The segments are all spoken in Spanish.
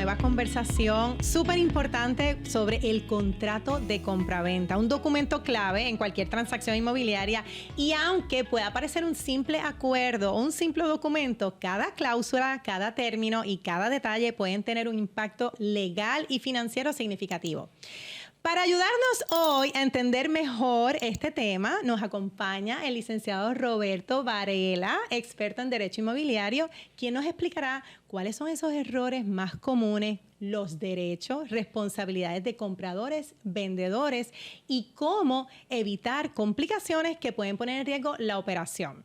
nueva conversación súper importante sobre el contrato de compraventa, un documento clave en cualquier transacción inmobiliaria, y aunque pueda parecer un simple acuerdo o un simple documento, cada cláusula, cada término y cada detalle pueden tener un impacto legal y financiero significativo. Para ayudarnos hoy a entender mejor este tema, nos acompaña el licenciado Roberto Varela, experto en Derecho Inmobiliario, quien nos explicará cuáles son esos errores más comunes, los derechos, responsabilidades de compradores, vendedores y cómo evitar complicaciones que pueden poner en riesgo la operación.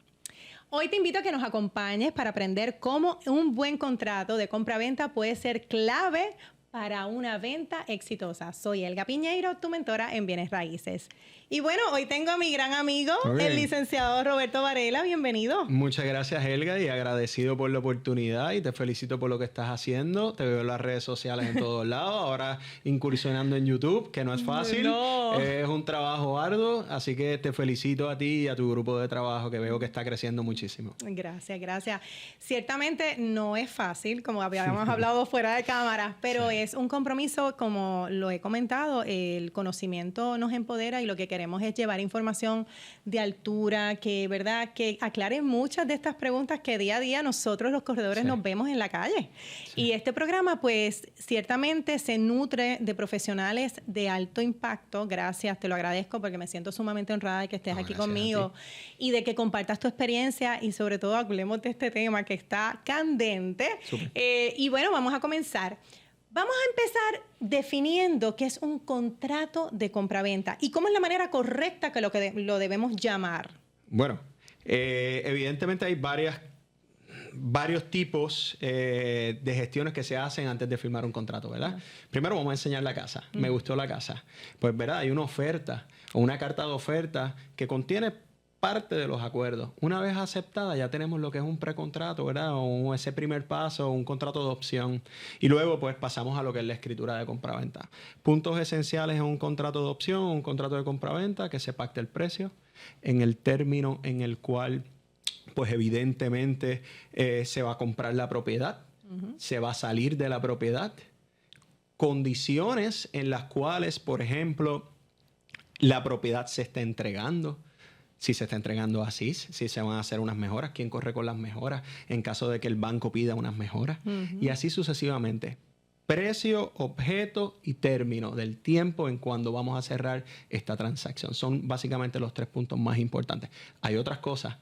Hoy te invito a que nos acompañes para aprender cómo un buen contrato de compraventa puede ser clave para una venta exitosa. Soy Elga Piñeiro, tu mentora en bienes raíces. Y bueno, hoy tengo a mi gran amigo, el licenciado Roberto Varela. Bienvenido. Muchas gracias, Elga, y agradecido por la oportunidad y te felicito por lo que estás haciendo. Te veo en las redes sociales en todos lados, ahora incursionando en YouTube, que no es fácil. No. Es un trabajo arduo, así que te felicito a ti y a tu grupo de trabajo, que veo que está creciendo muchísimo. Gracias, gracias. Ciertamente no es fácil, como habíamos hablado fuera de cámara, pero sí, es un compromiso, como lo he comentado. El conocimiento nos empodera y lo que queremos es llevar información de altura, ¿verdad?, que aclare muchas de estas preguntas que día a día nosotros los corredores nos vemos en la calle. Sí. Y este programa, pues, ciertamente se nutre de profesionales de alto impacto. Gracias, te lo agradezco porque me siento sumamente honrada de que estés aquí conmigo y de que compartas tu experiencia y sobre todo hablemos de este tema que está candente. Y bueno, vamos a comenzar. Vamos a empezar definiendo qué es un contrato de compraventa y cómo es la manera correcta que lo debemos llamar. Bueno, evidentemente hay varios tipos de gestiones que se hacen antes de firmar un contrato, ¿verdad? Primero vamos a enseñar la casa. Me gustó la casa. Pues, ¿verdad? Hay una oferta o una carta de oferta que contiene parte de los acuerdos. Una vez aceptada, ya tenemos lo que es un precontrato, ¿verdad? O ese primer paso, un contrato de opción. Y luego, pues, pasamos a lo que es la escritura de compraventa. Puntos esenciales en un contrato de opción, un contrato de compraventa, que se pacte el precio en el término en el cual, pues, evidentemente, se va a comprar la propiedad, se va a salir de la propiedad, condiciones en las cuales, por ejemplo, la propiedad se está entregando. Si se está entregando a CIS, si se van a hacer unas mejoras, quién corre con las mejoras en caso de que el banco pida unas mejoras, y así sucesivamente. Precio, objeto y término del tiempo en cuando vamos a cerrar esta transacción. Son básicamente los 3 puntos más importantes. Hay otras cosas,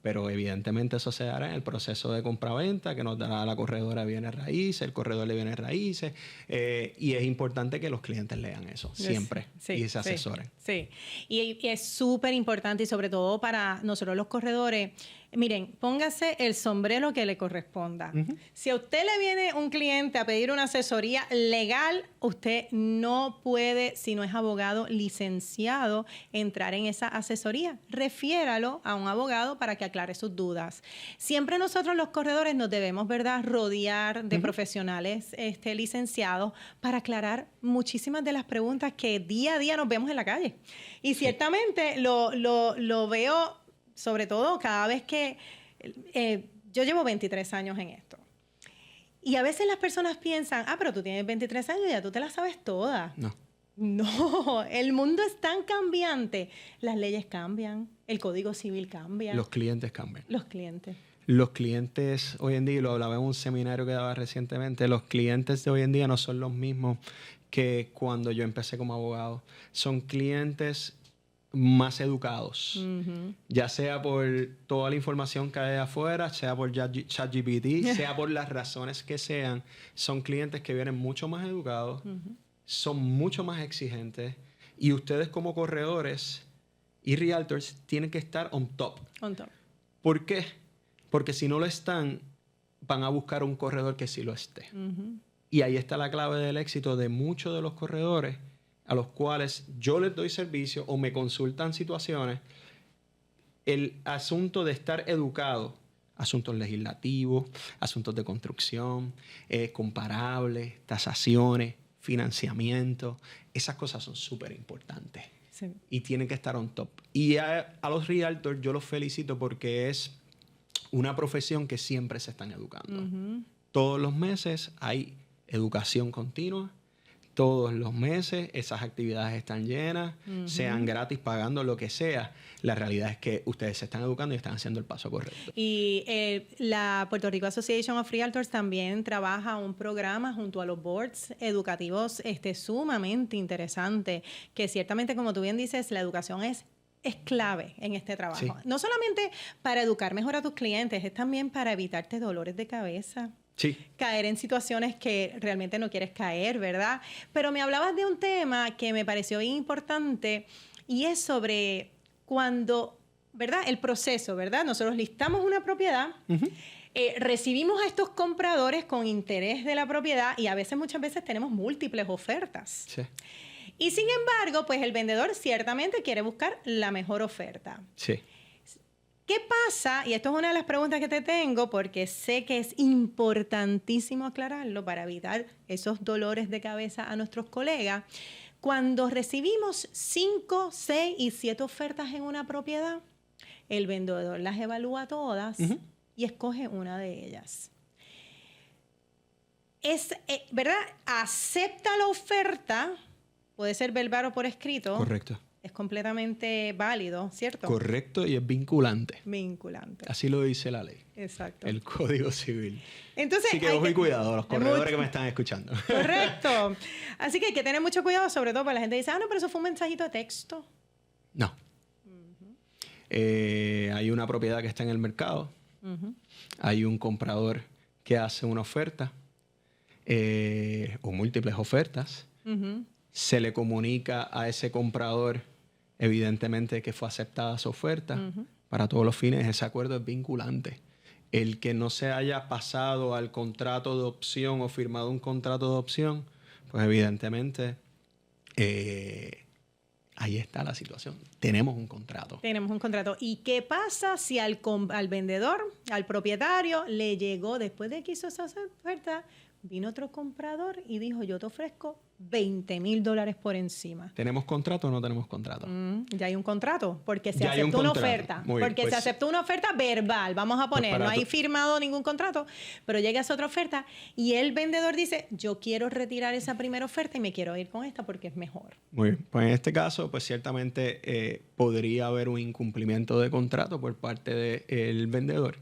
pero evidentemente eso se dará en el proceso de compraventa que nos dará la corredora de bienes raíces, el corredor de bienes raíces, y es importante que los clientes lean eso siempre y se asesoren. Sí. Y es súper importante, y sobre todo para nosotros los corredores. Miren, póngase el sombrero que le corresponda. Si a usted le viene un cliente a pedir una asesoría legal, usted no puede, si no es abogado licenciado, entrar en esa asesoría. Refiéralo a un abogado para que aclare sus dudas. Siempre nosotros los corredores nos debemos, ¿verdad?, rodear de profesionales licenciados para aclarar muchísimas de las preguntas que día a día nos vemos en la calle. Y ciertamente lo veo, sobre todo cada vez que yo llevo 23 años en esto. Y a veces las personas piensan, pero tú tienes 23 años y ya tú te las sabes todas. No, el mundo es tan cambiante. Las leyes cambian, el Código Civil cambia. Los clientes cambian. Los clientes hoy en día, y lo hablaba en un seminario que daba recientemente, los clientes de hoy en día no son los mismos que cuando yo empecé como abogado. Son clientes más educados, ya sea por toda la información que hay afuera, sea por ChatGPT, sea por las razones que sean. Son clientes que vienen mucho más educados, son mucho más exigentes, y ustedes como corredores y realtors tienen que estar on top. ¿Por qué? Porque si no lo están, van a buscar un corredor que sí lo esté. Y ahí está la clave del éxito de muchos de los corredores a los cuales yo les doy servicio o me consultan situaciones. El asunto de estar educado, asuntos legislativos, asuntos de construcción, comparables, tasaciones, financiamiento, esas cosas son súper importantes. Y tienen que estar on top. Y a los realtors yo los felicito porque es una profesión que siempre se están educando. Todos los meses hay educación continua. Todos los meses esas actividades están llenas, sean gratis, pagando lo que sea. La realidad es que ustedes se están educando y están haciendo el paso correcto. Y la Puerto Rico Association of Realtors también trabaja un programa junto a los boards educativos sumamente interesante, que ciertamente, como tú bien dices, la educación es clave en este trabajo. Sí. No solamente para educar mejor a tus clientes, es también para evitarte dolores de cabeza. Sí. Caer en situaciones que realmente no quieres caer, ¿verdad? Pero me hablabas de un tema que me pareció bien importante y es sobre cuando, ¿verdad? El proceso, ¿verdad? Nosotros listamos una propiedad, recibimos a estos compradores con interés de la propiedad y muchas veces tenemos múltiples ofertas. Sí. Y sin embargo, pues el vendedor ciertamente quiere buscar la mejor oferta. Sí. ¿Qué pasa? Y esto es una de las preguntas que te tengo porque sé que es importantísimo aclararlo para evitar esos dolores de cabeza a nuestros colegas. Cuando recibimos 5, 6 y 7 ofertas en una propiedad, el vendedor las evalúa todas y escoge una de ellas. ¿Verdad? Acepta la oferta, puede ser verbal o por escrito. Correcto. Es completamente válido, ¿cierto? Correcto, y es vinculante. Vinculante. Así lo dice la ley. Exacto. El Código Civil. Entonces, así que ojo y cuidado, los corredores que me están escuchando. Correcto. Así que hay que tener mucho cuidado, sobre todo para la gente que dice, no, pero eso fue un mensajito de texto. No. Hay una propiedad que está en el mercado. Hay un comprador que hace una oferta o múltiples ofertas. Se le comunica a ese comprador, evidentemente, que fue aceptada su oferta. Para todos los fines, ese acuerdo es vinculante. El que no se haya pasado al contrato de opción o firmado un contrato de opción, pues evidentemente ahí está la situación. Tenemos un contrato. Tenemos un contrato. ¿Y qué pasa si al vendedor, al propietario, le llegó, después de que hizo esa oferta, vino otro comprador y dijo, yo te ofrezco $20,000 por encima? ¿Tenemos contrato o no tenemos contrato? Ya hay un contrato, porque se aceptó una oferta. Se aceptó una oferta verbal, vamos a poner, no hay firmado ningún contrato, pero llega esa otra oferta y el vendedor dice, yo quiero retirar esa primera oferta y me quiero ir con esta porque es mejor. Muy bien, pues en este caso, pues ciertamente podría haber un incumplimiento de contrato por parte del vendedor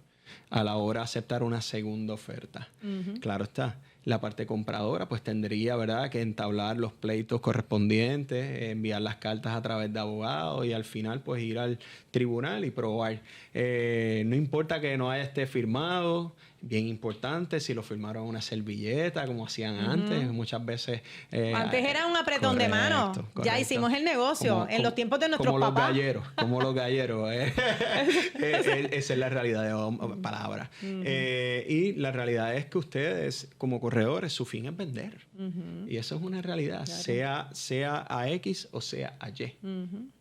a la hora de aceptar una segunda oferta. Claro está. La parte compradora pues tendría, ¿verdad?, que entablar los pleitos correspondientes, enviar las cartas a través de abogados y al final pues ir al tribunal y probar. No importa que no esté firmado, bien importante, si lo firmaron en una servilleta como hacían antes, muchas veces... antes era un apretón de mano, ya hicimos el negocio, en los tiempos de nuestros papás. Como los galleros, esa es la realidad de palabras. Y la realidad es que ustedes, como corredores, su fin es vender. Y eso es una realidad, claro. sea a X o sea a Y.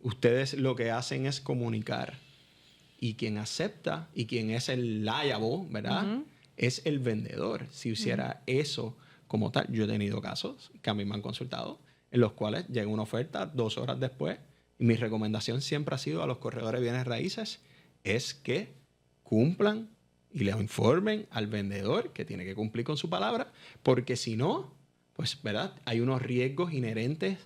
Ustedes lo que hacen es comunicar. Y quien acepta y quien es el liable, ¿verdad?, es el vendedor. Si hiciera eso como tal, yo he tenido casos que a mí me han consultado en los cuales llega una oferta 2 horas después y mi recomendación siempre ha sido a los corredores de bienes raíces es que cumplan y les informen al vendedor que tiene que cumplir con su palabra, porque si no, pues, ¿verdad?, hay unos riesgos inherentes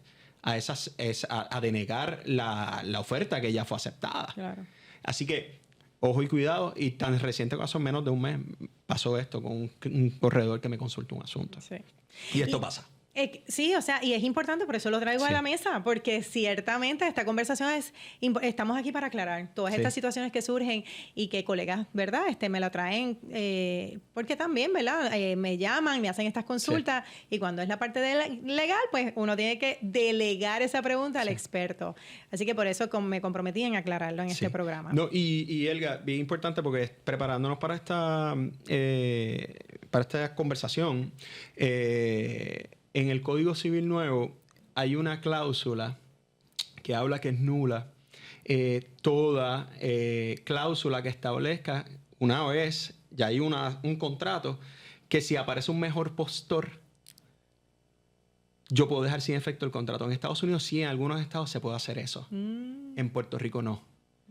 a denegar la oferta que ya fue aceptada. Claro. Así que, ojo y cuidado, y tan reciente caso, menos de un mes, pasó esto con un corredor que me consultó un asunto. Sí. Y esto pasa. Sí, o sea, y es importante, por eso lo traigo a la mesa, porque ciertamente esta conversación estamos aquí para aclarar todas estas situaciones que surgen y que colegas, ¿verdad?, me la traen, porque también, ¿verdad?, me llaman, me hacen estas consultas y cuando es la parte legal, pues uno tiene que delegar esa pregunta al experto. Así que por eso me comprometí en aclararlo en este programa. No, y Elga, bien importante porque preparándonos para esta conversación, en el Código Civil Nuevo hay una cláusula que habla que es nula toda cláusula que establezca, una vez ya hay un contrato, que si aparece un mejor postor, yo puedo dejar sin efecto el contrato. En Estados Unidos sí, en algunos estados se puede hacer eso. En Puerto Rico no.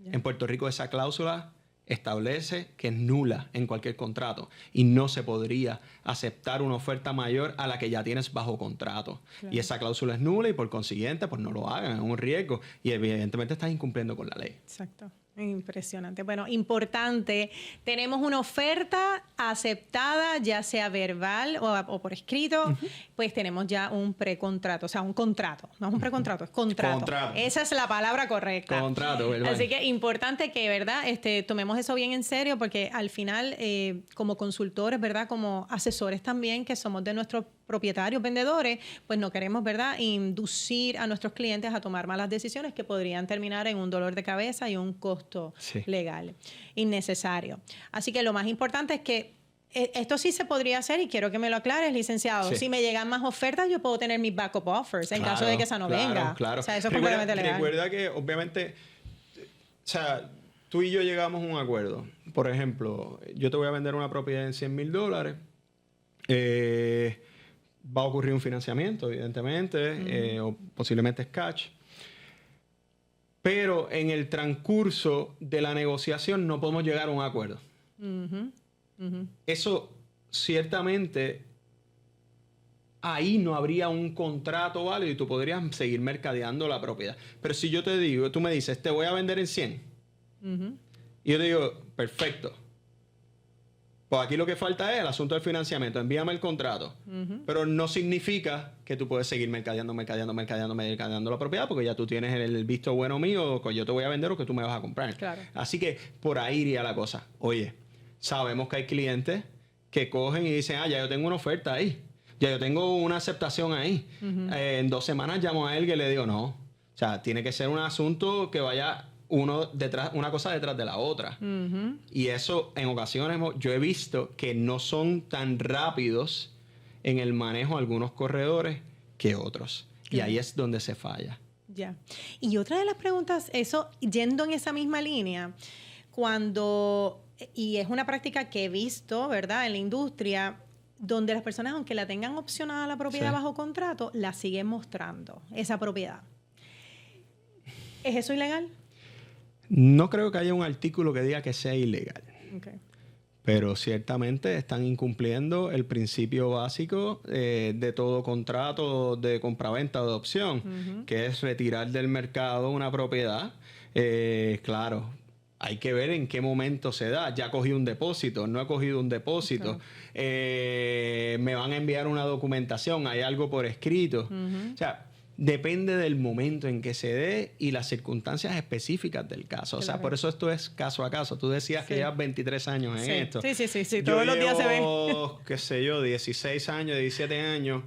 En Puerto Rico esa cláusula establece que es nula en cualquier contrato y no se podría aceptar una oferta mayor a la que ya tienes bajo contrato. Claro. Y esa cláusula es nula y por consiguiente pues no lo hagan, es un riesgo y evidentemente estás incumpliendo con la ley. Exacto. Impresionante. Bueno, importante, tenemos una oferta aceptada, ya sea verbal o por escrito, pues tenemos ya un precontrato, o sea, un contrato. No es un precontrato, es contrato. Esa es la palabra correcta. Contrato, ¿verdad? Así que importante que, ¿verdad? Tomemos eso bien en serio porque al final, como consultores, ¿verdad? Como asesores también, que somos de nuestros propietarios, vendedores, pues no queremos, ¿verdad?, inducir a nuestros clientes a tomar malas decisiones que podrían terminar en un dolor de cabeza y un costo legal innecesario. Así que lo más importante es que esto sí se podría hacer y quiero que me lo aclares, licenciado. Sí. Si me llegan más ofertas, yo puedo tener mis backup offers en caso de que esa no venga. Claro. O sea, eso es completamente legal. Recuerda que, obviamente, o sea, tú y yo llegamos a un acuerdo. Por ejemplo, yo te voy a vender una propiedad en $100,000. Va a ocurrir un financiamiento, evidentemente, o posiblemente es cash. Pero en el transcurso de la negociación no podemos llegar a un acuerdo. Eso, ciertamente, ahí no habría un contrato válido y tú podrías seguir mercadeando la propiedad. Pero si yo te digo, tú me dices, te voy a vender en 100. Y yo te digo, perfecto. Pues aquí lo que falta es el asunto del financiamiento. Envíame el contrato. Pero no significa que tú puedes seguir mercadeando la propiedad porque ya tú tienes el visto bueno mío que yo te voy a vender o que tú me vas a comprar. Claro. Así que por ahí iría la cosa. Oye, sabemos que hay clientes que cogen y dicen, ya yo tengo una oferta ahí. Ya yo tengo una aceptación ahí. En 2 semanas llamo a él y le digo, no. O sea, tiene que ser un asunto que vaya una cosa detrás de la otra. Y eso en ocasiones yo he visto que no son tan rápidos en el manejo algunos corredores que otros. Y ahí es donde se falla. Ya. Y otra de las preguntas, eso yendo en esa misma línea, y es una práctica que he visto, ¿verdad?, en la industria, donde las personas, aunque la tengan opcionada la propiedad bajo contrato, la siguen mostrando, esa propiedad. ¿Es eso ilegal? No creo que haya un artículo que diga que sea ilegal. Okay. Pero ciertamente están incumpliendo el principio básico de todo contrato de compraventa o de opción, que es retirar del mercado una propiedad. Claro, hay que ver en qué momento se da. Ya cogí un depósito, no he cogido un depósito. Okay. Me van a enviar una documentación, hay algo por escrito. O sea, depende del momento en que se dé y las circunstancias específicas del caso. Claro. O sea, por eso esto es caso a caso. Tú decías que llevas 23 años en esto. Sí. Todos los días se ven. Qué sé yo, 16 años, 17 años.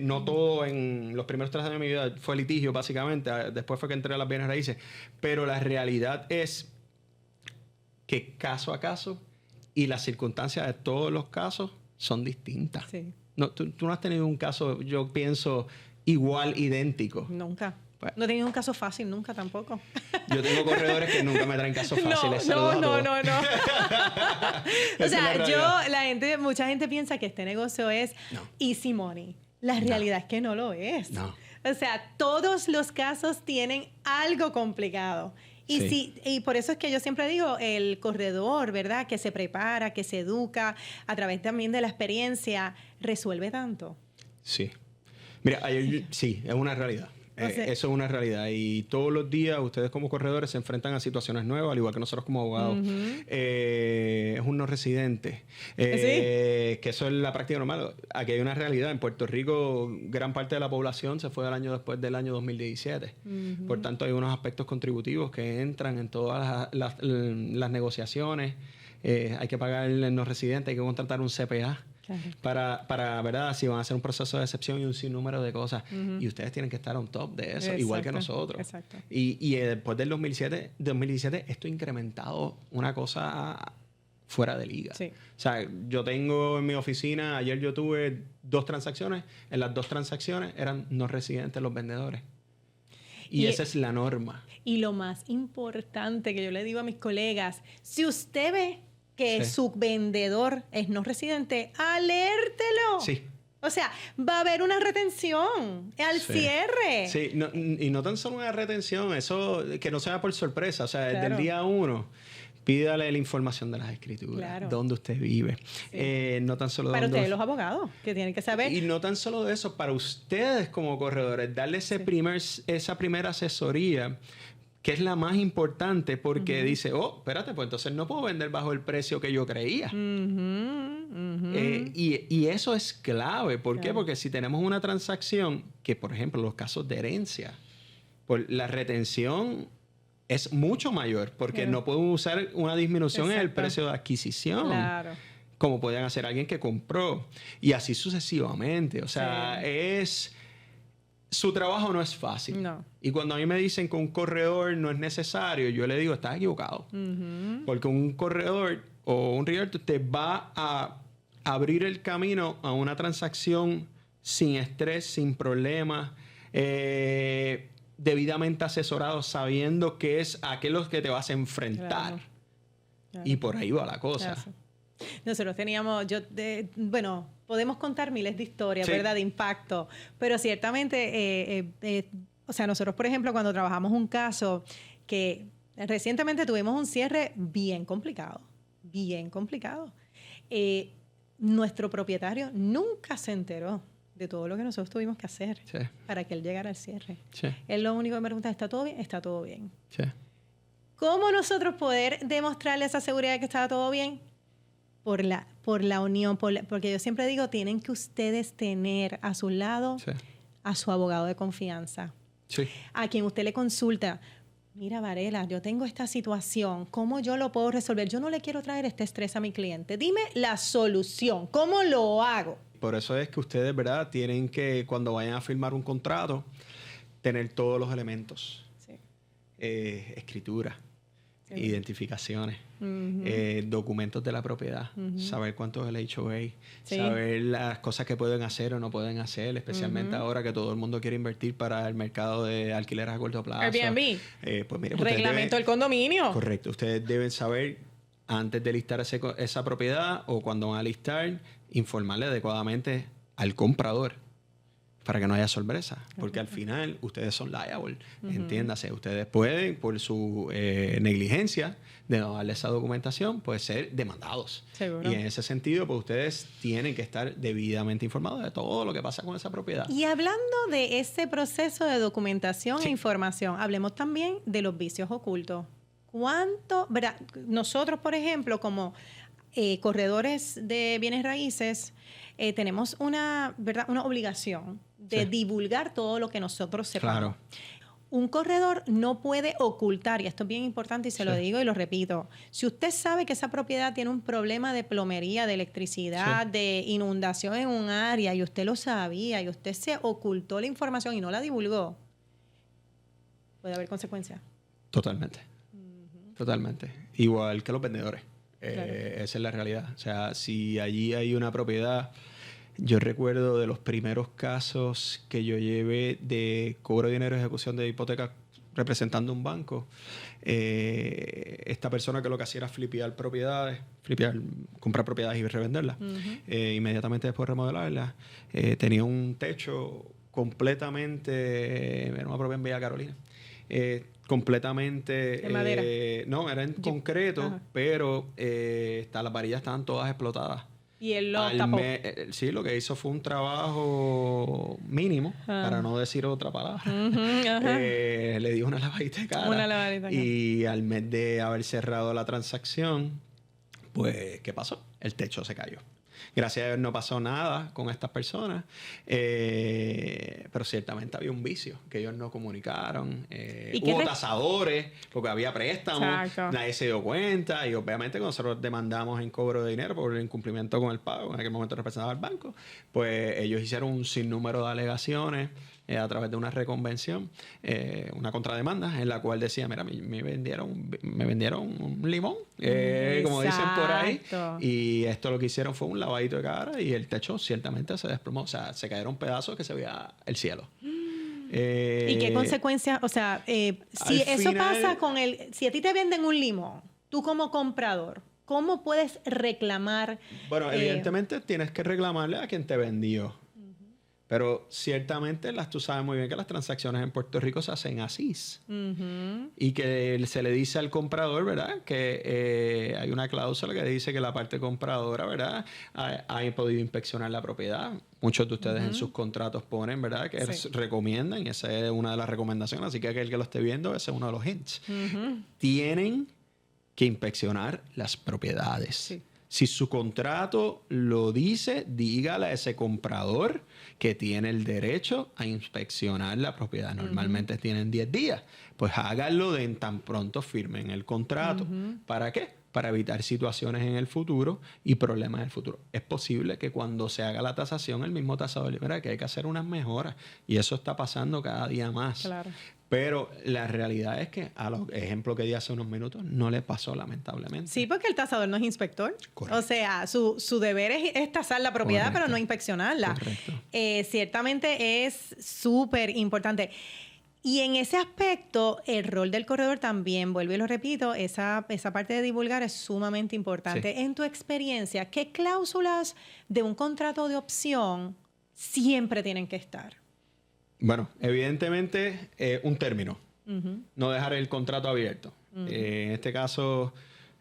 No todo en los primeros 3 años de mi vida fue litigio, básicamente. Después fue que entré a las bienes raíces. Pero la realidad es que caso a caso y las circunstancias de todos los casos son distintas. Sí. No, tú no has tenido un caso, yo pienso, igual, idéntico. Nunca. No he tenido un caso fácil, nunca tampoco. Yo tengo corredores que nunca me traen casos fáciles. No. O sea, mucha gente piensa que este negocio es easy money. La realidad es que no lo es. No. O sea, todos los casos tienen algo complicado. Y por eso es que yo siempre digo, el corredor, ¿verdad?, que se prepara, que se educa, a través también de la experiencia, resuelve tanto. Sí. Mira, sí, es una realidad. Eso es una realidad. Y todos los días ustedes como corredores se enfrentan a situaciones nuevas, al igual que nosotros como abogados. Es un no residente. Que eso es la práctica normal. Aquí hay una realidad. En Puerto Rico, gran parte de la población se fue después del año 2017. Por tanto, hay unos aspectos contributivos que entran en todas las negociaciones. Hay que pagar el no residente, hay que contratar un CPA. Claro. Para ¿verdad?, si van a hacer un proceso de excepción y un sinnúmero de cosas. Y ustedes tienen que estar on top de eso, igual que nosotros. Exacto. Y después del 2017, esto ha incrementado una cosa fuera de liga. Sí. O sea, yo tengo en mi oficina, ayer yo tuve 2 transacciones. En las 2 transacciones eran no residentes los vendedores. Y esa es la norma. Y lo más importante que yo le digo a mis colegas, si usted ve que su vendedor es no residente, alértelo. Sí. O sea, va a haber una retención al cierre. Sí, y no tan solo una retención, eso que no sea por sorpresa, o sea, desde el día 1. Pídale la información de las escrituras, Claro. dónde usted vive. Sí. No tan solo Para dónde... ustedes los abogados, que tienen que saber. Y no tan solo de eso, para ustedes como corredores, darle esa primera asesoría, que es la más importante, porque dice, espérate, pues entonces no puedo vender bajo el precio que yo creía. Y eso es clave. ¿Por qué? Porque si tenemos una transacción, que por ejemplo, los casos de herencia, pues la retención es mucho mayor, porque no pueden usar una disminución en el precio de adquisición. Claro. Como podían hacer alguien que compró. Y así sucesivamente. O sea, su trabajo no es fácil. No. Y cuando a mí me dicen que un corredor no es necesario, yo le digo, estás equivocado. Porque un corredor o un realtor te va a abrir el camino a una transacción sin estrés, sin problemas, debidamente asesorado, sabiendo que es aquello que te vas a enfrentar. Claro. Y por ahí va la cosa. Claro. Nosotros teníamos, bueno, podemos contar miles de historias, ¿verdad? De impacto, pero ciertamente, o sea, nosotros, por ejemplo, cuando trabajamos un caso que recientemente tuvimos un cierre bien complicado, nuestro propietario nunca se enteró de todo lo que nosotros tuvimos que hacer para que él llegara al cierre. Él lo único que me pregunta, ¿está todo bien? Está todo bien. ¿Cómo nosotros poder demostrarle esa seguridad de que estaba todo bien? Por la unión, porque yo siempre digo, tienen que ustedes tener a su lado a su abogado de confianza, a quien usted le consulta. Mira, Varela, yo tengo esta situación, ¿cómo yo lo puedo resolver? Yo no le quiero traer este estrés a mi cliente. Dime la solución, ¿cómo lo hago? Por eso es que ustedes, ¿verdad?, tienen que, cuando vayan a firmar un contrato, tener todos los elementos. Escritura, identificaciones, documentos de la propiedad, saber cuánto es el HOA, saber las cosas que pueden hacer o no pueden hacer, especialmente ahora que todo el mundo quiere invertir para el mercado de alquileres a corto plazo. Airbnb. Pues mire, reglamento del condominio. Correcto. Ustedes deben saber, antes de listar esa propiedad o cuando van a listar, informarle adecuadamente al comprador para que no haya sorpresa, porque al final ustedes son liable, entiéndase, ustedes pueden, por su negligencia de no darle esa documentación, pues ser demandados. Seguro. Y en ese sentido, pues ustedes tienen que estar debidamente informados de todo lo que pasa con esa propiedad. Y hablando de ese proceso de documentación e información, hablemos también de los vicios ocultos. ¿Cuánto, verdad? Nosotros, por ejemplo, como corredores de bienes raíces, tenemos una obligación de divulgar todo lo que nosotros sepamos. Claro. Un corredor no puede ocultar, y esto es bien importante y se lo digo y lo repito, si usted sabe que esa propiedad tiene un problema de plomería, de electricidad, de inundación en un área, y usted lo sabía, y usted se ocultó la información y no la divulgó, puede haber consecuencias. Totalmente. Totalmente. Igual que los vendedores. Esa es la realidad. O sea, si allí hay una propiedad... Yo recuerdo de los primeros casos que yo llevé de cobro de dinero y ejecución de hipoteca representando un banco. Esta persona que lo que hacía era comprar propiedades y revenderlas. Inmediatamente después de remodelarlas, tenía un techo completamente... Era una propiedad en Villa Carolina. Completamente... ¿De madera? No, era en concreto, pero las varillas estaban todas explotadas. Y él lo tapó. Sí, lo que hizo fue un trabajo mínimo, para no decir otra palabra. Le dio una lavadita de cara. Una lavadita de cara. Y al mes de haber cerrado la transacción, pues, ¿qué pasó? El techo se cayó. Gracias a Dios no pasó nada con estas personas, pero ciertamente había un vicio que ellos no comunicaron. Hubo tasadores, porque había préstamos, nadie se dio cuenta, y obviamente cuando nosotros demandamos en cobro de dinero por el incumplimiento con el pago, en aquel momento representaba el banco, pues ellos hicieron un sinnúmero de alegaciones a través de una reconvención, una contrademanda en la cual decía, mira, me vendieron un limón, como dicen por ahí, y esto lo que hicieron fue un lavadito de cara y el techo ciertamente se desplomó, o sea, se cayeron pedazos que se veía el cielo. ¿Y qué consecuencias? O sea, si eso pasa con si a ti te venden un limón, tú como comprador, ¿cómo puedes reclamar? Bueno, evidentemente tienes que reclamarle a quien te vendió. Pero ciertamente tú sabes muy bien que las transacciones en Puerto Rico se hacen así. Y que se le dice al comprador, ¿verdad? Que hay una cláusula que dice que la parte compradora, ¿verdad? Ha podido inspeccionar la propiedad. Muchos de ustedes en sus contratos ponen, ¿verdad? Que recomiendan, y esa es una de las recomendaciones. Así que aquel que lo esté viendo, ese es uno de los hints. Tienen que inspeccionar las propiedades. Sí. Si su contrato lo dice, dígale a ese comprador que tiene el derecho a inspeccionar la propiedad. Normalmente tienen 10 días. Pues háganlo de tan pronto firmen el contrato. ¿Para qué? Para evitar situaciones en el futuro y problemas en el futuro. Es posible que cuando se haga la tasación, el mismo tasador libera que hay que hacer unas mejoras. Y eso está pasando cada día más. Claro. Pero la realidad es que, a los ejemplos que di hace unos minutos, no le pasó lamentablemente. Sí, porque el tasador no es inspector. Correcto. O sea, su deber es tasar la propiedad, correcto, pero no inspeccionarla. Correcto. Ciertamente es súper importante. Y en ese aspecto, el rol del corredor también, vuelvo y lo repito, esa parte de divulgar es sumamente importante. Sí. En tu experiencia, ¿qué cláusulas de un contrato de opción siempre tienen que estar? Bueno, evidentemente un término. No dejar el contrato abierto. En este caso,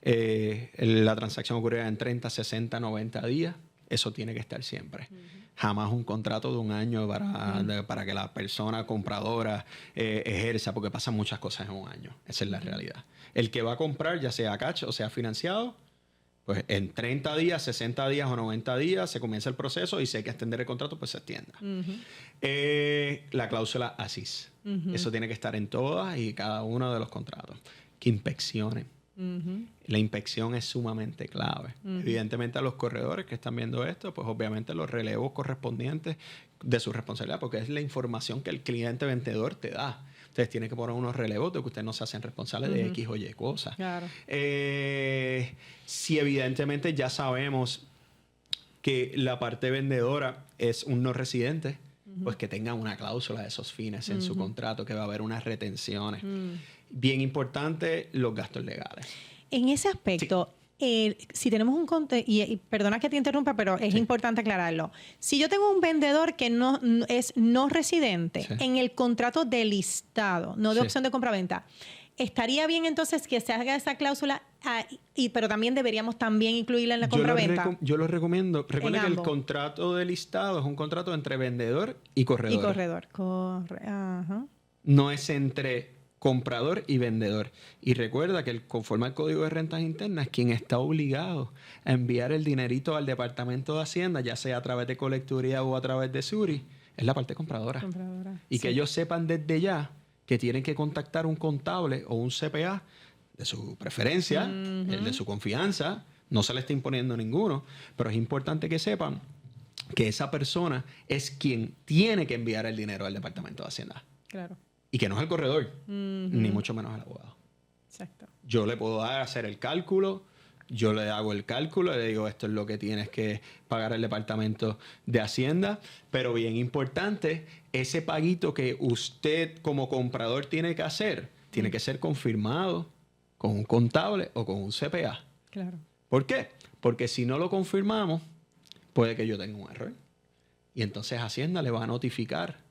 la transacción ocurrirá en 30, 60, 90 días. Eso tiene que estar siempre. Jamás un contrato de un año para que la persona compradora ejerza, porque pasan muchas cosas en un año. Esa es la realidad. El que va a comprar, ya sea cash o sea financiado, pues en 30 días, 60 días o 90 días se comienza el proceso y si hay que extender el contrato, pues se extienda. La cláusula ASIS. Eso tiene que estar en todas y cada uno de los contratos. Que inspeccionen. La inspección es sumamente clave. Evidentemente a los corredores que están viendo esto, pues obviamente los relevos correspondientes de su responsabilidad, porque es la información que el cliente vendedor te da. Ustedes tienen que poner unos relevos de que ustedes no se hacen responsables de X o Y cosas. Claro. Si evidentemente ya sabemos que la parte vendedora es un no residente, pues que tengan una cláusula de esos fines en su contrato, que va a haber unas retenciones. Bien importante, los gastos legales. En ese aspecto... Sí. Si tenemos un y perdona que te interrumpa, pero es importante aclararlo. Si yo tengo un vendedor que no es no residente en el contrato de listado, no de opción de compraventa, ¿estaría bien entonces que se haga esa cláusula? Pero también deberíamos también incluirla en la compraventa. Yo lo recomiendo. Recuerda que el contrato de listado es un contrato entre vendedor y corredor. Y corredor. Ajá. No es entre comprador y vendedor. Y recuerda que conforme al Código de Rentas Internas, quien está obligado a enviar el dinerito al Departamento de Hacienda, ya sea a través de colecturía o a través de Suri, es la parte compradora. Y que ellos sepan desde ya que tienen que contactar un contable o un CPA de su preferencia, el de su confianza. No se le está imponiendo ninguno, pero es importante que sepan que esa persona es quien tiene que enviar el dinero al Departamento de Hacienda. Claro. Y que no es el corredor, ni mucho menos el abogado. Exacto. Yo le puedo hacer el cálculo, yo le hago el cálculo, le digo esto es lo que tienes que pagar el Departamento de Hacienda, pero bien importante, ese paguito que usted como comprador tiene que hacer, tiene que ser confirmado con un contable o con un CPA. Claro. ¿Por qué? Porque si no lo confirmamos, puede que yo tenga un error. Y entonces Hacienda le va a notificar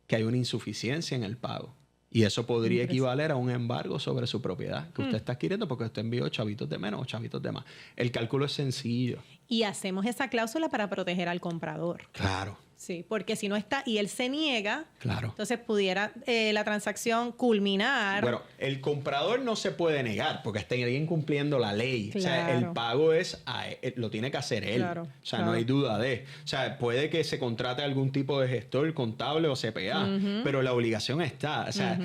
que hay una insuficiencia en el pago. Y eso podría equivaler a un embargo sobre su propiedad que usted está adquiriendo porque usted envió chavitos de menos o chavitos de más. El cálculo es sencillo. Y hacemos esa cláusula para proteger al comprador. Claro. Sí, porque si no está y él se niega, claro, entonces pudiera la transacción culminar. Bueno, el comprador no se puede negar porque está incumpliendo la ley. Claro. O sea, el pago lo tiene que hacer él. Claro, o sea, no hay duda de. O sea, puede que se contrate algún tipo de gestor, contable o CPA, pero la obligación está. O sea,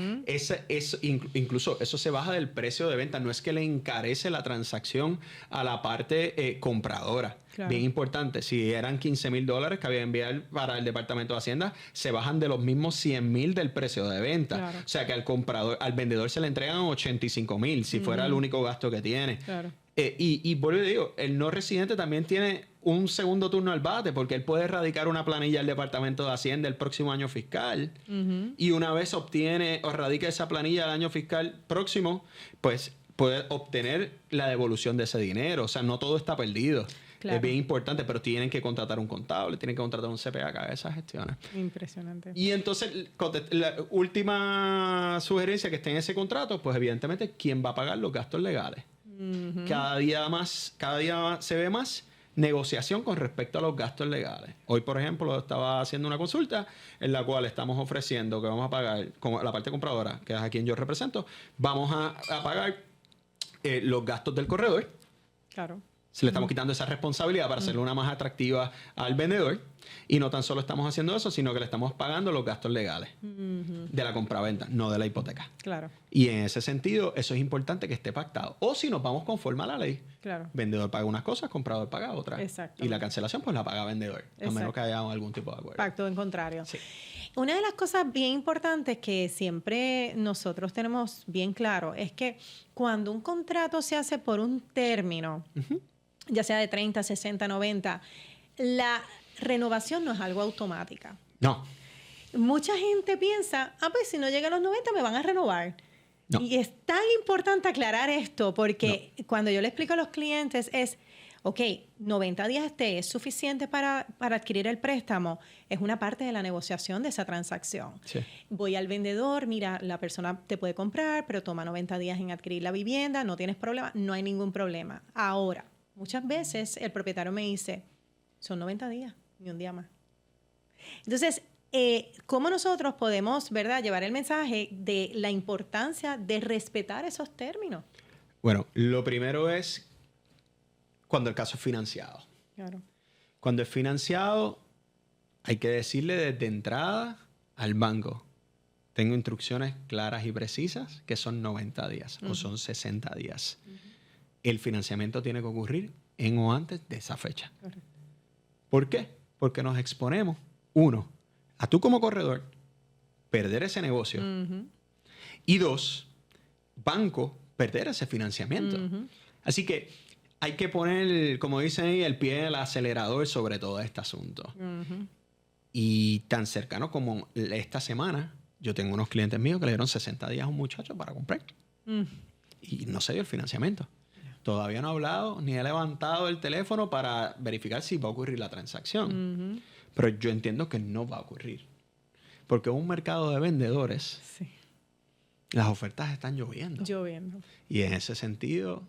incluso eso se baja del precio de venta. No es que le encarece la transacción a la parte compradora. Claro. Bien importante, si eran $15,000 que había que enviar para el Departamento de Hacienda, se bajan de los mismos $100,000 del precio de venta. Claro. O sea que al vendedor se le entregan $85,000 si fuera el único gasto que tiene. Claro. Y vuelvo y digo, el no residente también tiene un segundo turno al bate porque él puede radicar una planilla al Departamento de Hacienda el próximo año fiscal y una vez obtiene o radica esa planilla del año fiscal próximo, pues puede obtener la devolución de ese dinero. O sea, no todo está perdido. Claro. Es bien importante, pero tienen que contratar un contable, tienen que contratar un CPA que haga esas gestiones. Impresionante. Y entonces, la última sugerencia que esté en ese contrato, pues evidentemente, ¿quién va a pagar los gastos legales? Cada día se ve más negociación con respecto a los gastos legales. Hoy, por ejemplo, estaba haciendo una consulta en la cual estamos ofreciendo que vamos a pagar, como la parte compradora, que es a quien yo represento, vamos a pagar los gastos del corredor. Claro. Se le estamos quitando esa responsabilidad para hacerle una más atractiva al vendedor. Y no tan solo estamos haciendo eso, sino que le estamos pagando los gastos legales de la compraventa, no de la hipoteca. Claro. Y en ese sentido, eso es importante que esté pactado. O si nos vamos conforme a la ley. Claro. Vendedor paga unas cosas, comprador paga otras. Exacto. Y la cancelación, pues la paga vendedor. A menos que haya algún tipo de acuerdo. Pacto en contrario. Sí. Una de las cosas bien importantes que siempre nosotros tenemos bien claro es que cuando un contrato se hace por un término, ya sea de 30, 60, 90, la renovación no es algo automática. No. Mucha gente piensa, pues si no llega a los 90 me van a renovar. No. Y es tan importante aclarar esto porque cuando yo le explico a los clientes es, ok, 90 días es suficiente para adquirir el préstamo. Es una parte de la negociación de esa transacción. Sí. Voy al vendedor, mira, la persona te puede comprar, pero toma 90 días en adquirir la vivienda, no tienes problema, no hay ningún problema. Ahora, muchas veces el propietario me dice, son 90 días, ni un día más. Entonces, ¿cómo nosotros podemos, verdad, llevar el mensaje de la importancia de respetar esos términos? Bueno, lo primero es cuando el caso es financiado. Claro. Cuando es financiado, hay que decirle desde entrada al banco, tengo instrucciones claras y precisas que son 90 días o son 60 días. El financiamiento tiene que ocurrir en o antes de esa fecha. Correcto. ¿Por qué? Porque nos exponemos, uno, a tú como corredor, perder ese negocio. Y dos, banco, perder ese financiamiento. Así que hay que poner, como dicen ahí, el pie en el acelerador sobre todo este asunto. Y tan cercano como esta semana, yo tengo unos clientes míos que le dieron 60 días a un muchacho para comprar. Y no se dio el financiamiento. Todavía no he hablado ni he levantado el teléfono para verificar si va a ocurrir la transacción. Pero yo entiendo que no va a ocurrir. Porque es un mercado de vendedores. Sí. Las ofertas están lloviendo. Y en ese sentido,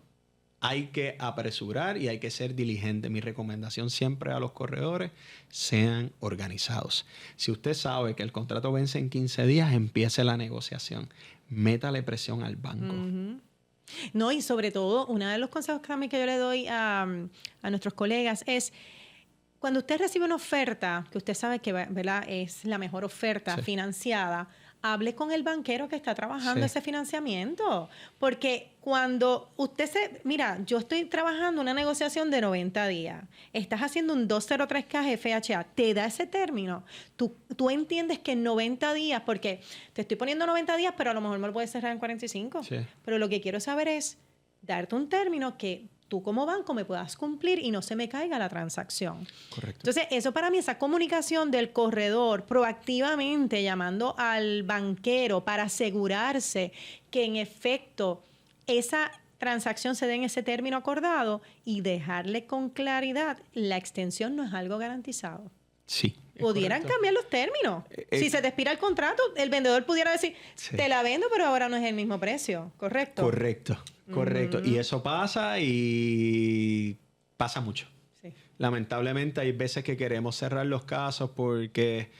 hay que apresurar y hay que ser diligente. Mi recomendación siempre a los corredores, sean organizados. Si usted sabe que el contrato vence en 15 días, empiece la negociación. Métale presión al banco. No, y sobre todo, uno de los consejos también que yo le doy a nuestros colegas es, cuando usted recibe una oferta, que usted sabe que, ¿verdad?, es la mejor oferta financiada, hable con el banquero que está trabajando ese financiamiento. Porque cuando usted mira, yo estoy trabajando una negociación de 90 días, estás haciendo un 203K FHA, te da ese término. Tú entiendes que en 90 días, porque te estoy poniendo 90 días, pero a lo mejor me lo puedes cerrar en 45. Sí. Pero lo que quiero saber es darte un término que tú como banco me puedas cumplir y no se me caiga la transacción. Correcto. Entonces, eso para mí, esa comunicación del corredor proactivamente llamando al banquero para asegurarse que en efecto esa transacción se dé en ese término acordado y dejarle con claridad, la extensión no es algo garantizado. Sí. Pudieran cambiar los términos. Si se te expira el contrato, el vendedor pudiera decir, te la vendo, pero ahora no es el mismo precio. ¿Correcto? Correcto. Y eso pasa y pasa mucho. Sí. Lamentablemente hay veces que queremos cerrar los casos porque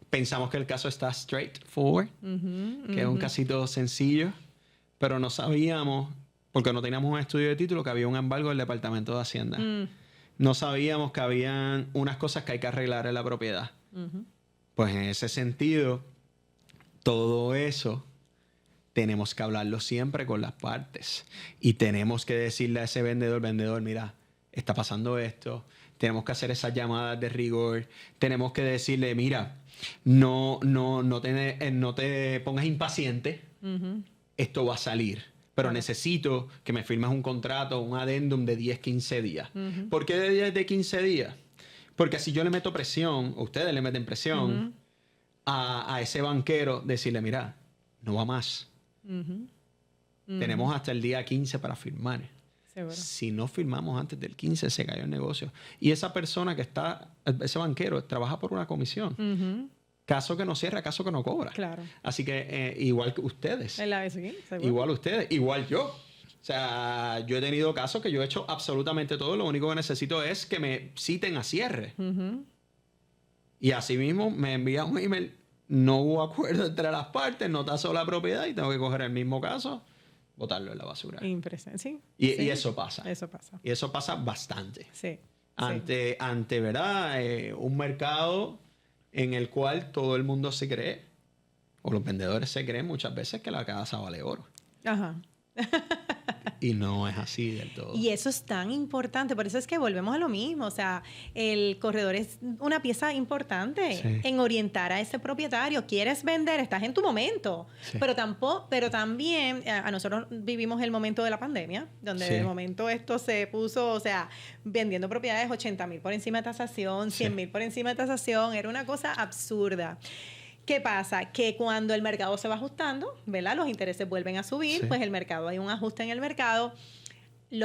pensamos que el caso está straightforward, que es un casito sencillo, pero no sabíamos, porque no teníamos un estudio de título, que había un embargo del Departamento de Hacienda. No sabíamos que habían unas cosas que hay que arreglar en la propiedad. Pues en ese sentido, todo eso tenemos que hablarlo siempre con las partes. Y tenemos que decirle a ese vendedor, mira, está pasando esto. Tenemos que hacer esas llamadas de rigor. Tenemos que decirle, mira, no te pongas impaciente. Esto va a salir. Pero necesito que me firmes un contrato, un adendum de 10, 15 días. ¿Por qué de 10, de 15 días? Porque si yo le meto presión, o ustedes le meten presión a ese banquero, decirle, mira, no va más. Tenemos hasta el día 15 para firmar. Seguro. Si no firmamos antes del 15, se cayó el negocio. Y esa persona que está, ese banquero, trabaja por una comisión. Caso que no cierra, caso que no cobra. Claro. Así que igual que ustedes. Igual ustedes, igual yo. O sea, yo he tenido casos que yo he hecho absolutamente todo. Lo único que necesito es que me citen a cierre. Y así mismo me envía un email. No hubo acuerdo entre las partes, no tasó la propiedad y tengo que coger el mismo caso, botarlo en la basura. Impresionante. Sí. Y eso pasa. Eso pasa. Y eso pasa bastante. Sí. Ante ¿verdad? Un mercado en el cual todo el mundo se cree, o los vendedores se creen muchas veces que la casa vale oro. Ajá. Y no es así del todo. Y eso es tan importante, por eso es que volvemos a lo mismo, o sea, el corredor es una pieza importante en orientar a ese propietario. ¿Quieres vender? Estás en tu momento, pero también a nosotros vivimos el momento de la pandemia, donde de momento esto se puso, o sea, vendiendo propiedades 80,000 por encima de tasación, 100,000 por encima de tasación, era una cosa absurda. ¿Qué pasa? Que cuando el mercado se va ajustando, ¿verdad? Los intereses vuelven a subir, pues el mercado, hay un ajuste en el mercado.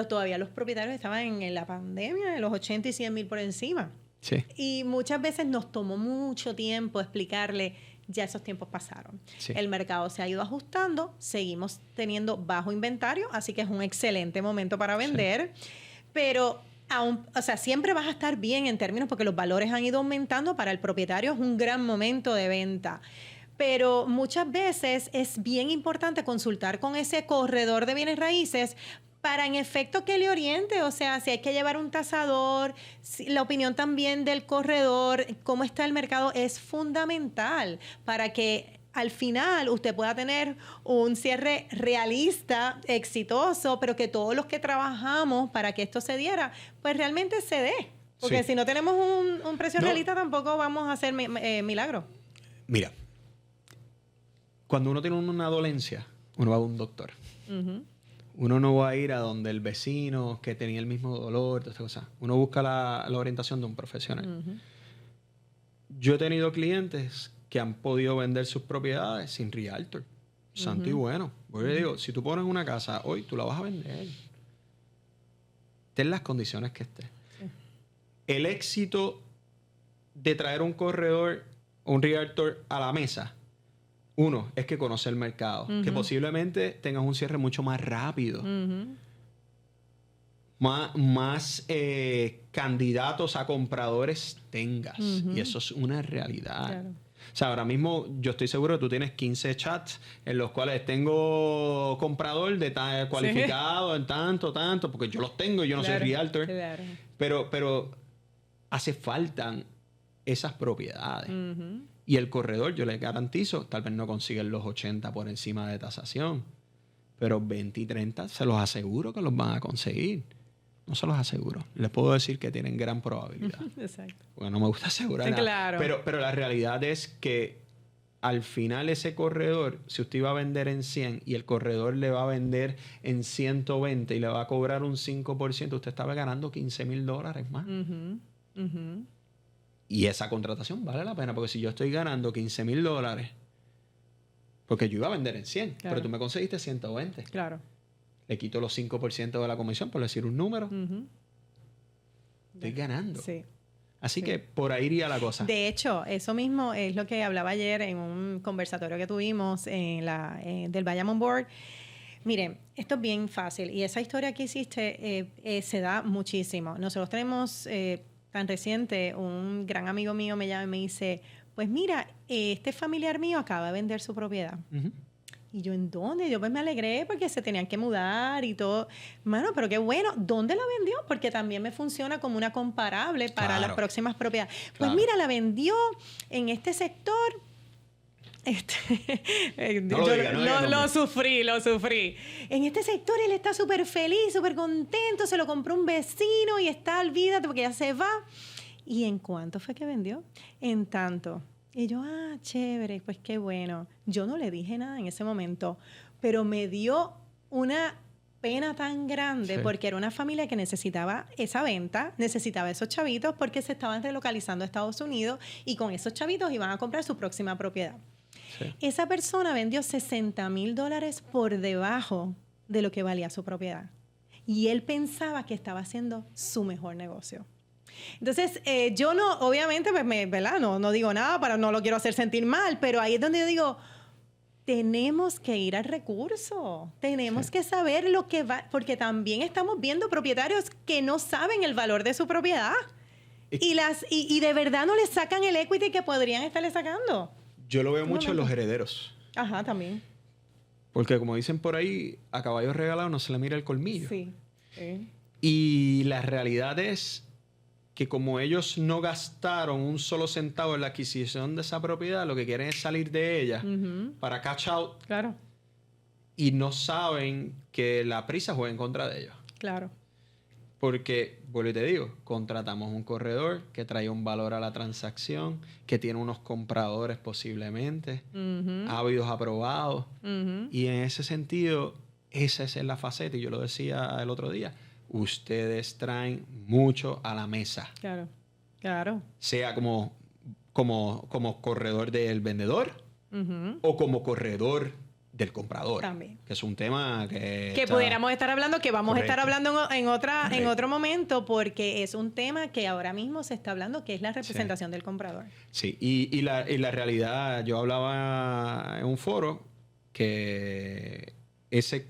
Todavía los propietarios estaban en la pandemia de los 80 y 100,000 por encima. Sí. Y muchas veces nos tomó mucho tiempo explicarle, ya esos tiempos pasaron. Sí. El mercado se ha ido ajustando, seguimos teniendo bajo inventario, así que es un excelente momento para vender, pero o sea, siempre vas a estar bien en términos porque los valores han ido aumentando. Para el propietario es un gran momento de venta. Pero muchas veces es bien importante consultar con ese corredor de bienes raíces para en efecto que le oriente. O sea, si hay que llevar un tasador, la opinión también del corredor, cómo está el mercado, es fundamental para que al final usted pueda tener un cierre realista, exitoso, pero que todos los que trabajamos para que esto se diera, pues realmente se dé. Porque si no tenemos un precio realista, tampoco vamos a hacer milagros. Mira, cuando uno tiene una dolencia, uno va a un doctor. Uno no va a ir a donde el vecino que tenía el mismo dolor, todas estas cosas. Uno busca la orientación de un profesional. Yo he tenido clientes que han podido vender sus propiedades sin realtor. Santo y bueno. Porque yo digo, si tú pones una casa hoy, tú la vas a vender. Ten las condiciones que esté. El éxito de traer un corredor o un realtor a la mesa, uno, es que conoce el mercado. Que posiblemente tengas un cierre mucho más rápido. Más candidatos a compradores tengas. Y eso es una realidad. Claro. O sea, ahora mismo yo estoy seguro que tú tienes 15 chats en los cuales tengo comprador de cualificado en tanto, porque yo los tengo, yo no soy realtor. Claro. Pero hace falta esas propiedades. Y el corredor, yo les garantizo, tal vez no consiguen los 80 por encima de tasación, pero 20 y 30 se los aseguro que los van a conseguir. No se los aseguro. Les puedo decir que tienen gran probabilidad. Exacto. Porque no me gusta asegurar nada. Claro. Pero la realidad es que al final ese corredor, si usted iba a vender en 100 y el corredor le va a vender en 120 y le va a cobrar un 5%, usted estaba ganando $15,000 más. Y esa contratación vale la pena, porque si yo estoy ganando $15,000, porque yo iba a vender en 100, claro, pero tú me conseguiste 120. Claro. Le quito los 5% de la comisión, por decir un número. Estoy ganando. Sí. Así que por ahí iría la cosa. De hecho, eso mismo es lo que hablaba ayer en un conversatorio que tuvimos del Bayamón Board. Miren, esto es bien fácil. Y esa historia que hiciste se da muchísimo. Nosotros tenemos, tan reciente, un gran amigo mío me llama y me dice, pues mira, este familiar mío acaba de vender su propiedad. Y yo, ¿en dónde? Yo pues me alegré porque se tenían que mudar y todo. Mano, pero qué bueno. ¿Dónde la vendió? Porque también me funciona como una comparable para las próximas propiedades. Pues mira, la vendió en este sector. Lo sufrí. En este sector él está súper feliz, súper contento. Se lo compró un vecino y está, olvídate, porque ya se va. ¿Y en cuánto fue que vendió? En tanto. Y yo, chévere, pues qué bueno. Yo no le dije nada en ese momento, pero me dio una pena tan grande porque era una familia que necesitaba esa venta, necesitaba esos chavitos porque se estaban relocalizando a Estados Unidos y con esos chavitos iban a comprar su próxima propiedad. Esa persona vendió $60,000 por debajo de lo que valía su propiedad. Y él pensaba que estaba haciendo su mejor negocio. Entonces, yo no, obviamente, ¿verdad? No digo nada, no lo quiero hacer sentir mal, pero ahí es donde yo digo, tenemos que ir al recurso, tenemos que saber lo que va, porque también estamos viendo propietarios que no saben el valor de su propiedad y de verdad no le sacan el equity que podrían estarle sacando. Yo lo veo mucho en los herederos. Ajá, también. Porque como dicen por ahí, a caballo regalado no se le mira el colmillo. Sí. Sí. Y la realidad es que como ellos no gastaron un solo centavo en la adquisición de esa propiedad, lo que quieren es salir de ella para catch out. Claro. Y no saben que la prisa juega en contra de ellos. Claro. Porque, vuelvo y te digo, contratamos un corredor que trae un valor a la transacción, que tiene unos compradores posiblemente, ávidos aprobados. Y en ese sentido, esa es la faceta. Y yo lo decía el otro día. Ustedes traen mucho a la mesa. Claro, claro. Sea como corredor del vendedor o como corredor del comprador. También. Que es un tema que pudiéramos estar hablando, que vamos correcto. a estar hablando en otro momento, porque es un tema que ahora mismo se está hablando, que es la representación del comprador. Sí, y la realidad, yo hablaba en un foro que ese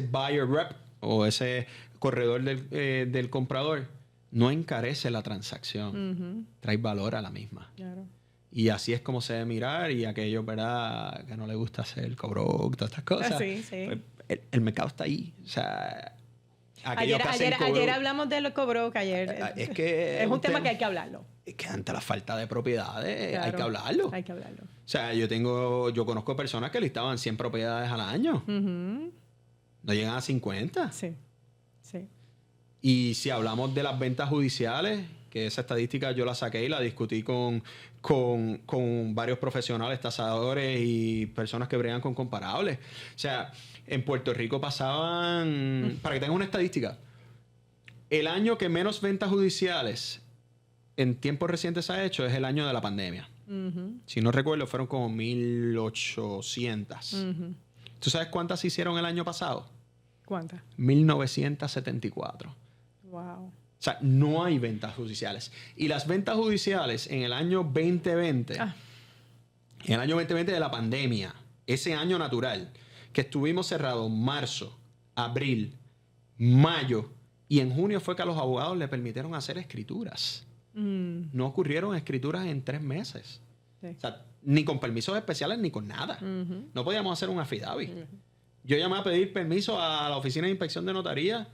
buyer rep o ese corredor del comprador no encarece la transacción, trae valor a la misma. Claro. Y así es como se debe mirar, y aquellos, ¿verdad?, que no le gusta hacer cobro, todas estas cosas. Sí, sí. Pues el mercado está ahí. O sea, ayer hablamos de los cobro, es que es un tema que hay que hablarlo. Es que ante la falta de propiedades claro, hay que hablarlo. Hay que hablarlo. O sea, yo conozco personas que listaban 100 propiedades al año. No llegan a 50. Sí, sí. Y si hablamos de las ventas judiciales, que esa estadística yo la saqué y la discutí con varios profesionales, tasadores y personas que bregan con comparables. O sea, en Puerto Rico pasaban, para que tengan una estadística, el año que menos ventas judiciales en tiempos recientes se ha hecho es el año de la pandemia. Si no recuerdo, fueron como 1,800. ¿Tú sabes cuántas se hicieron el año pasado? ¿Cuántas? 1,974. Wow. O sea, no hay ventas judiciales. Y las ventas judiciales en el año 2020, en el año 2020 de la pandemia, ese año natural, que estuvimos cerrados marzo, abril, mayo, y en junio fue que a los abogados le permitieron hacer escrituras. No ocurrieron escrituras en 3 meses. Sí. O sea, ni con permisos especiales ni con nada. No podíamos hacer un affidavit. Yo llamé a pedir permiso a la oficina de inspección de notaría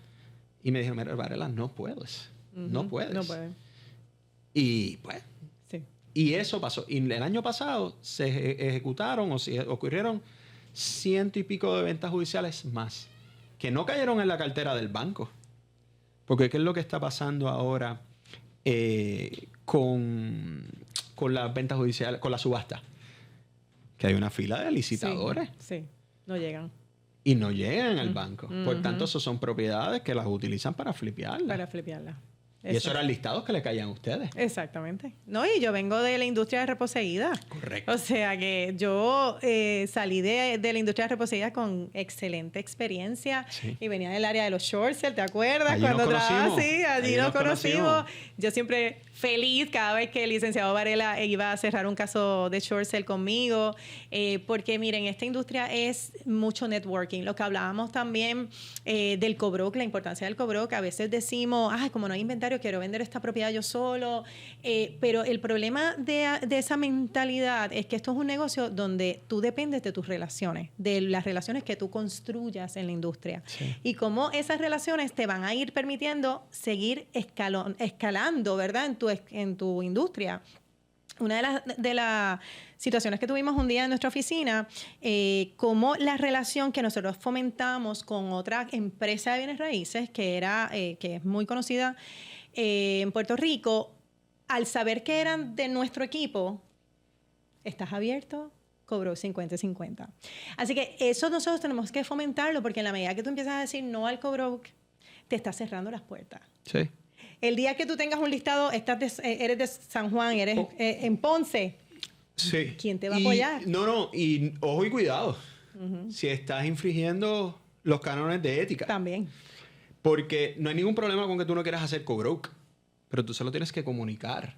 y me dijeron, mira, Varela, no puedes. No puedes. No puedes. Y pues, sí. Y eso pasó. Y el año pasado se ejecutaron o se ocurrieron 100 y pico de ventas judiciales más, que no cayeron en la cartera del banco. Porque ¿qué es lo que está pasando ahora con las ventas judiciales, con la subasta? Que hay una fila de licitadores. Sí, no llegan. Y no llegan al banco. Por tanto, eso son propiedades que las utilizan para flipearlas. Para flipearlas. Y eso eran listados que le caían a ustedes. Exactamente. No, y yo vengo de la industria de reposeída. Correcto. O sea que yo salí de la industria de reposeída con excelente experiencia. Sí. Y venía del área de los short sales, ¿te acuerdas? Allí cuando trabajaba, sí, allí nos conocimos. Yo siempre feliz cada vez que el licenciado Varela iba a cerrar un caso de short sale conmigo. Porque miren, esta industria es mucho networking. Lo que hablábamos también del cobroc, la importancia del cobroc. A veces decimos, ay, como no hay inventario, quiero vender esta propiedad yo solo, pero el problema de esa mentalidad es que esto es un negocio donde tú dependes de tus relaciones, de las relaciones que tú construyas en la industria, sí. Y cómo esas relaciones te van a ir permitiendo seguir escalando, ¿verdad?, en tu industria. Una de las situaciones que tuvimos un día en nuestra oficina, como la relación que nosotros fomentamos con otra empresa de bienes raíces, que es muy conocida en Puerto Rico, al saber que eran de nuestro equipo, ¿estás abierto? Cobró 50-50. Así que eso nosotros tenemos que fomentarlo, porque en la medida que tú empiezas a decir no al cobro, te estás cerrando las puertas. Sí. El día que tú tengas un listado, eres de San Juan, eres en Ponce, sí. ¿Quién te va a apoyar? Y ojo y cuidado. Si estás infringiendo los cánones de ética. También. Porque no hay ningún problema con que tú no quieras hacer co-broke, pero tú se lo tienes que comunicar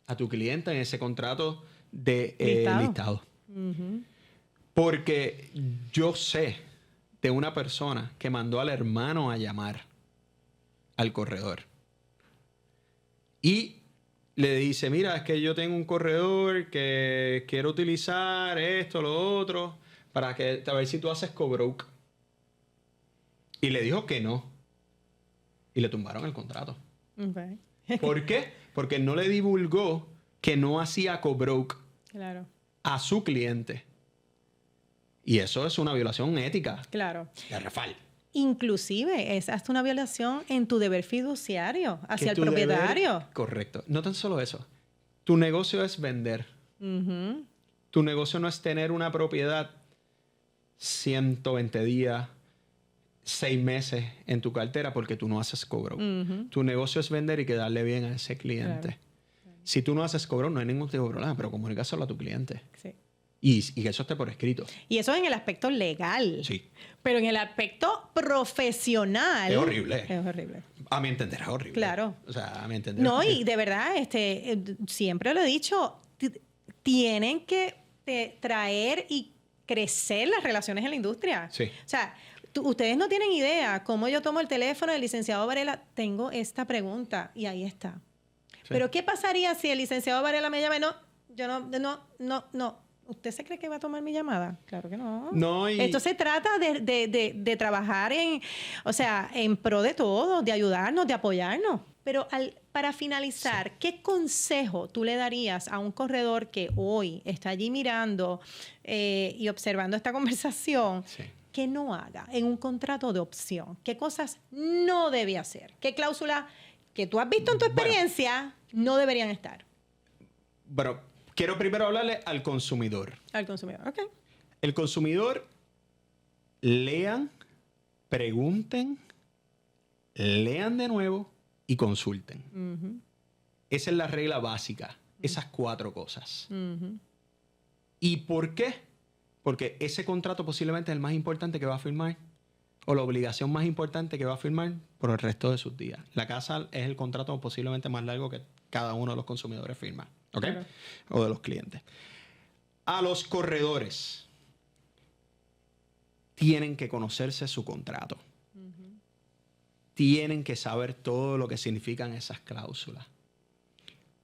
a tu cliente en ese contrato de listado. Porque yo sé de una persona que mandó al hermano a llamar al corredor y le dice, mira, es que yo tengo un corredor que quiero utilizar esto, lo otro, para que a ver si tú haces co-broke. Y le dijo que no. Y le tumbaron el contrato. Okay. ¿Por qué? Porque no le divulgó que no hacía co-broke Claro. a su cliente. Y eso es una violación ética. Claro. Garrafal. Inclusive es hasta una violación en tu deber fiduciario hacia el propietario. Correcto. No tan solo eso. Tu negocio es vender. Tu negocio no es tener una propiedad 120 días, 6 meses en tu cartera porque tú no haces cobro. Tu negocio es vender y quedarle bien a ese cliente. Claro. Si tú no haces cobro, no hay ningún tipo de problema, pero comunícaselo a tu cliente. Sí. Y que eso esté por escrito. Y eso en el aspecto legal. Sí. Pero en el aspecto profesional... Es horrible. Es horrible. A mi entender es horrible. Claro. O sea, a mi entender... No, y de verdad, siempre lo he dicho, tienen que traer y crecer las relaciones en la industria. Sí. O sea, ustedes no tienen idea cómo yo tomo el teléfono del licenciado Varela, tengo esta pregunta y ahí está. Sí. Pero ¿qué pasaría si el licenciado Varela me llama y no? ¿Usted se cree que va a tomar mi llamada? Claro que no. No, Esto se trata de trabajar en pro de todos, de ayudarnos, de apoyarnos. Pero para finalizar, ¿qué consejo tú le darías a un corredor que hoy está allí mirando y observando esta conversación que no haga en un contrato de opción? ¿Qué cosas no debe hacer? ¿Qué cláusulas que tú has visto en tu experiencia no deberían estar? Bueno, quiero primero hablarle al consumidor. Al consumidor, ok. El consumidor, lean, pregunten, lean de nuevo y consulten. Esa es la regla básica. Esas 4 cosas. ¿Y por qué? Porque ese contrato posiblemente es el más importante que va a firmar o la obligación más importante que va a firmar por el resto de sus días. La casa es el contrato posiblemente más largo que cada uno de los consumidores firma. ¿Ok? Claro. O de los clientes. A los corredores tienen que conocerse su contrato. Tienen que saber todo lo que significan esas cláusulas.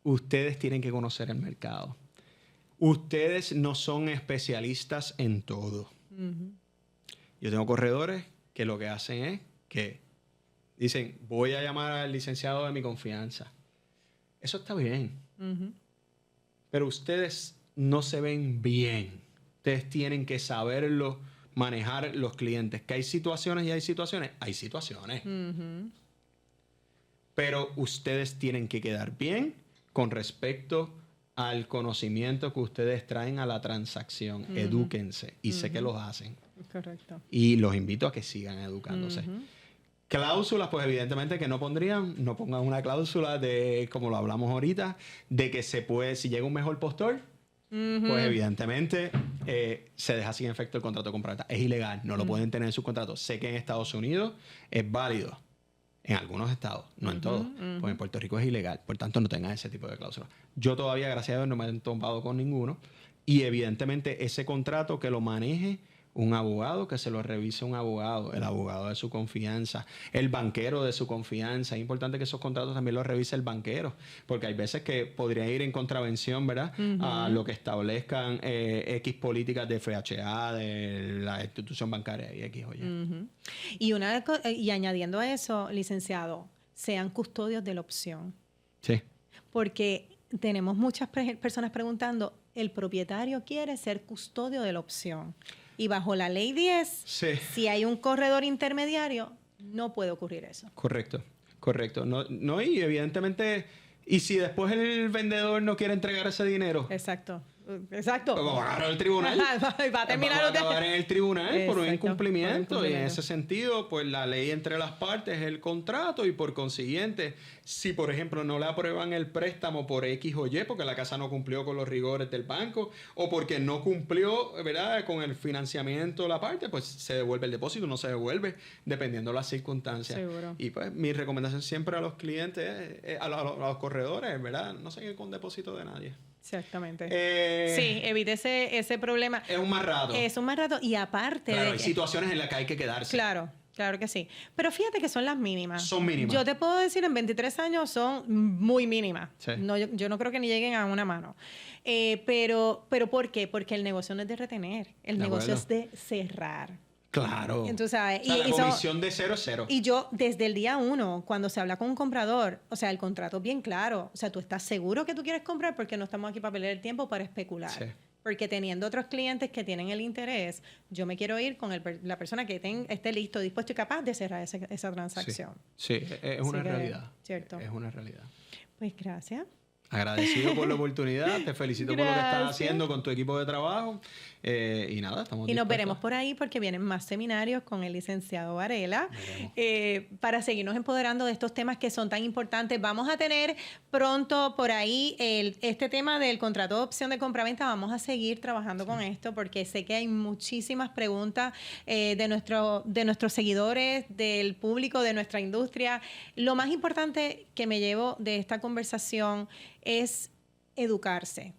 Ustedes tienen que conocer el mercado. Ustedes no son especialistas en todo. Yo tengo corredores que lo que hacen es que dicen, voy a llamar al licenciado de mi confianza. Eso está bien. Pero ustedes no se ven bien. Ustedes tienen que saberlo manejar los clientes. Que hay situaciones y hay situaciones. Hay situaciones. Pero ustedes tienen que quedar bien con respecto al conocimiento que ustedes traen a la transacción. Edúquense. Y sé que los hacen. Correcto. Y los invito a que sigan educándose. Cláusulas, pues evidentemente que no pongan una cláusula de, como lo hablamos ahorita, de que se puede, si llega un mejor postor, pues evidentemente se deja sin efecto el contrato de compraventa. Es ilegal, no lo pueden tener en sus contratos. Sé que en Estados Unidos es válido, en algunos estados, no en todos, pues en Puerto Rico es ilegal, por tanto no tengan ese tipo de cláusulas. Yo todavía, gracias a Dios, no me he topado con ninguno y evidentemente ese contrato que lo maneje un abogado, que se lo revise un abogado, el abogado de su confianza, el banquero de su confianza. Es importante que esos contratos también los revise el banquero, porque hay veces que podría ir en contravención, ¿verdad? A lo que establezcan X políticas de FHA, de la institución bancaria y X o Y. Y añadiendo a eso, licenciado, sean custodios de la opción. Sí. Porque tenemos muchas personas preguntando, el propietario quiere ser custodio de la opción. Y bajo la ley 10, si hay un corredor intermediario, no puede ocurrir eso. Correcto. No, y evidentemente, y si después el vendedor no quiere entregar ese dinero. Exacto. Exacto. Pues va a agarrar el tribunal. Va a terminar va a acabar en el tribunal por un Exacto, incumplimiento. Y en ese sentido, pues la ley entre las partes es el contrato y por consiguiente, si por ejemplo no le aprueban el préstamo por X o Y, porque la casa no cumplió con los rigores del banco o porque no cumplió, ¿verdad?, con el financiamiento de la parte, pues se devuelve el depósito, no se devuelve, dependiendo de las circunstancias. Seguro. Y pues mi recomendación siempre a los clientes, a los corredores, ¿verdad?, no se queden con depósito de nadie. Exactamente. Sí, evite ese problema. Es un más rato. Es un más rato. Y aparte claro, hay situaciones en las que hay que quedarse. Claro, claro que sí. Pero fíjate que son las mínimas. Son mínimas. Yo te puedo decir, en 23 años son muy mínimas. Sí. No, yo no creo que ni lleguen a una mano. Pero ¿por qué? Porque el negocio no es de retener. El negocio es de cerrar. Claro. Entonces, ¿sabes? O sea, la comisión de 0 es 0. Y yo, desde el día 1, cuando se habla con un comprador, o sea, el contrato es bien claro. O sea, tú estás seguro que tú quieres comprar porque no estamos aquí para perder el tiempo para especular. Sí. Porque teniendo otros clientes que tienen el interés, yo me quiero ir con la persona que esté listo, dispuesto y capaz de cerrar esa transacción. Sí, es una realidad. Cierto. Es una realidad. Pues gracias. Agradecido por la oportunidad, te felicito por lo que estás haciendo con tu equipo de trabajo y nada, estamos Y nos veremos por ahí porque vienen más seminarios con el licenciado Varela para seguirnos empoderando de estos temas que son tan importantes. Vamos a tener pronto por ahí este tema del contrato de opción de compraventa. Vamos a seguir trabajando con esto porque sé que hay muchísimas preguntas de nuestros seguidores, del público, de nuestra industria. Lo más importante que me llevo de esta conversación es educarse,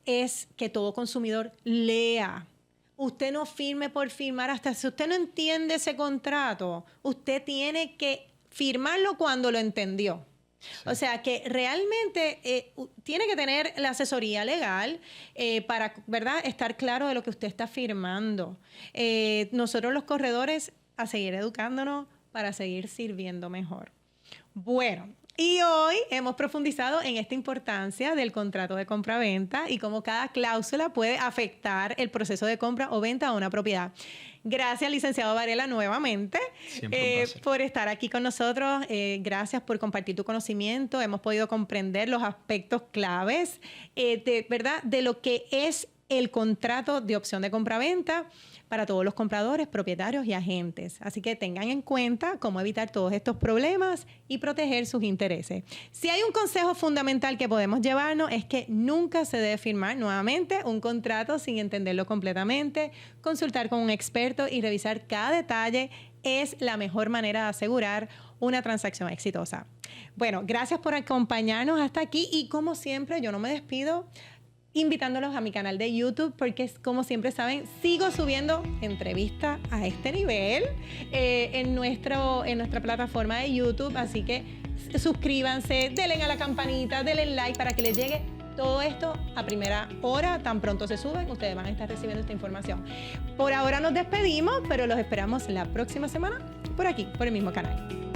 es que todo consumidor lea. Usted no firme por firmar, hasta si usted no entiende ese contrato, usted tiene que firmarlo cuando lo entendió. Sí. O sea, que realmente tiene que tener la asesoría legal para, ¿verdad?, estar claro de lo que usted está firmando. Nosotros los corredores a seguir educándonos para seguir sirviendo mejor. Bueno, y hoy hemos profundizado en esta importancia del contrato de compra-venta y cómo cada cláusula puede afectar el proceso de compra o venta de una propiedad. Gracias, licenciado Varela, nuevamente por estar aquí con nosotros. Gracias por compartir tu conocimiento. Hemos podido comprender los aspectos claves de lo que es el contrato de opción de compra-venta para todos los compradores, propietarios y agentes. Así que tengan en cuenta cómo evitar todos estos problemas y proteger sus intereses. Si hay un consejo fundamental que podemos llevarnos es que nunca se debe firmar nuevamente un contrato sin entenderlo completamente. Consultar con un experto y revisar cada detalle es la mejor manera de asegurar una transacción exitosa. Bueno, gracias por acompañarnos hasta aquí y como siempre yo no me despido invitándolos a mi canal de YouTube porque, como siempre saben, sigo subiendo entrevistas a este nivel en nuestra plataforma de YouTube. Así que suscríbanse, denle a la campanita, denle like para que les llegue todo esto a primera hora. Tan pronto se suben, ustedes van a estar recibiendo esta información. Por ahora nos despedimos, pero los esperamos la próxima semana por aquí, por el mismo canal.